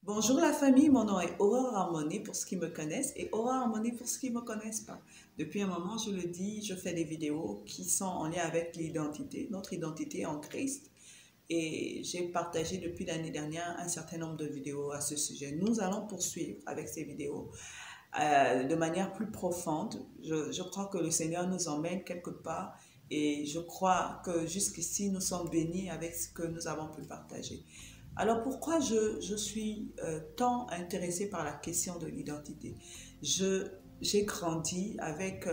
Bonjour la famille, mon nom est Aurore Harmonie pour ceux qui me connaissent et Aurore Harmonie pour ceux qui ne me connaissent pas. Depuis un moment, je le dis, je fais des vidéos qui sont en lien avec l'identité, notre identité en Christ. Et j'ai partagé depuis l'année dernière un certain nombre de vidéos à ce sujet. Nous allons poursuivre avec ces vidéos de manière plus profonde. Je crois que le Seigneur nous emmène quelque part et je crois que jusqu'ici, nous sommes bénis avec ce que nous avons pu partager. Alors pourquoi je suis tant intéressée par la question de l'identité? J'ai grandi avec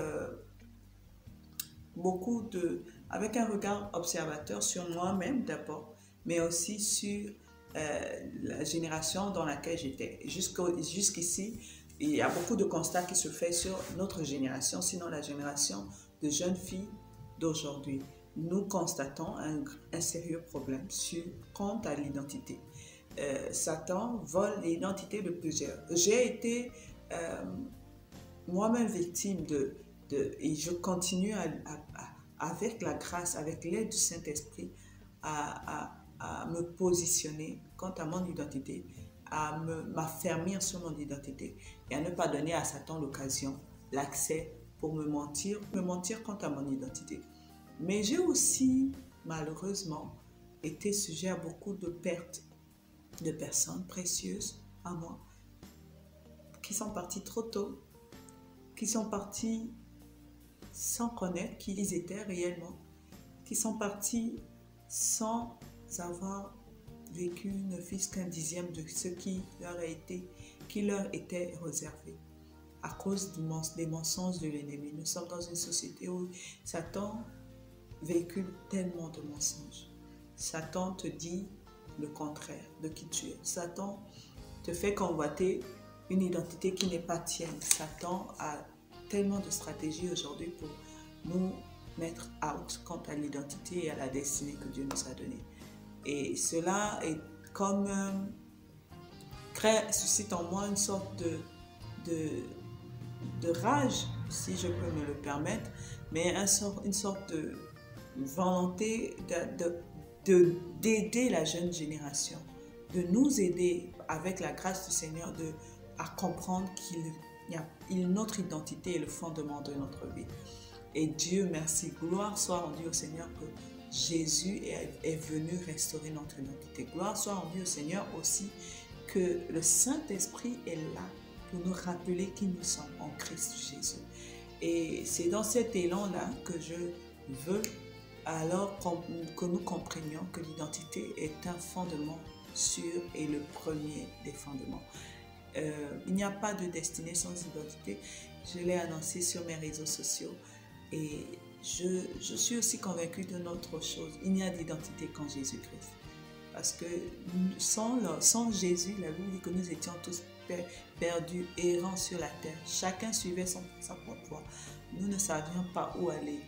avec un regard observateur sur moi-même d'abord, mais aussi sur la génération dans laquelle j'étais. Jusqu'ici, il y a beaucoup de constats qui se font sur notre génération, sinon la génération de jeunes filles d'aujourd'hui. Nous constatons un sérieux problème quant à l'identité. Satan vole l'identité de plusieurs. J'ai été moi-même victime et je continue avec la grâce, avec l'aide du Saint-Esprit, à me positionner quant à mon identité, m'affermir sur mon identité et à ne pas donner à Satan l'occasion, l'accès pour me mentir quant à mon identité. Mais j'ai aussi, malheureusement, été sujet à beaucoup de pertes de personnes précieuses à moi qui sont parties trop tôt, qui sont parties sans connaître qui ils étaient réellement, qui sont partis sans avoir vécu ne fût-ce qu'un dixième de ce qui leur était réservé à cause des mensonges de l'ennemi. Nous sommes dans une société où Satan véhicule tellement de mensonges. Satan te dit le contraire de qui tu es. Satan te fait convoiter une identité qui n'est pas tienne. Satan a tellement de stratégies aujourd'hui pour nous mettre out quant à l'identité et à la destinée que Dieu nous a donnée. Et cela est comme suscite en moi une sorte de rage, si je peux me le permettre, mais une sorte de volonté d'aider la jeune génération, de nous aider avec la grâce du Seigneur à comprendre notre identité est le fondement de notre vie. Et Dieu merci, gloire soit rendue au Seigneur que Jésus est venu restaurer notre identité. Gloire soit rendue au Seigneur aussi que le Saint-Esprit est là pour nous rappeler qui nous sommes en Christ Jésus. Et c'est dans cet élan-là que je veux alors que nous comprenions que l'identité est un fondement sûr et le premier des fondements. Il n'y a pas de destinée sans identité. Je l'ai annoncé sur mes réseaux sociaux et je suis aussi convaincue d'une autre chose. Il n'y a d'identité qu'en Jésus-Christ. Parce que sans Jésus, la Bible dit que nous étions tous perdus, errants sur la terre. Chacun suivait sa propre voie. Nous ne savions pas où aller.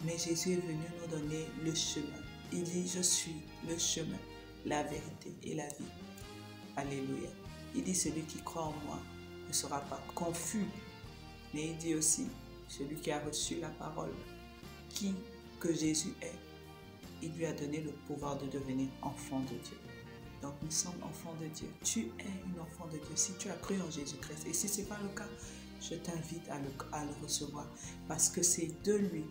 Mais Jésus est venu nous donner le chemin. Il dit, je suis le chemin, la vérité et la vie. Alléluia. Il dit, celui qui croit en moi ne sera pas confus. Mais il dit aussi, celui qui a reçu la parole, que Jésus est, il lui a donné le pouvoir de devenir enfant de Dieu. Donc nous sommes enfants de Dieu. Tu es une enfant de Dieu si tu as cru en Jésus-Christ. Et si ce n'est pas le cas, je t'invite à le recevoir. Parce que c'est de lui,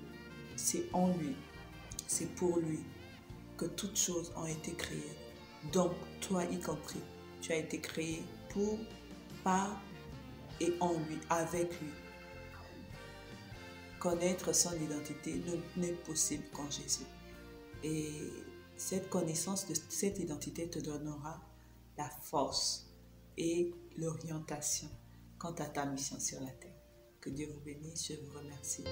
c'est en lui, c'est pour lui que toutes choses ont été créées. Donc toi y compris, tu as été créé pour, par et en lui, avec lui. Connaître son identité n'est possible qu'en Jésus. Et cette connaissance de cette identité te donnera la force et l'orientation quant à ta mission sur la terre. Que Dieu vous bénisse, je vous remercie.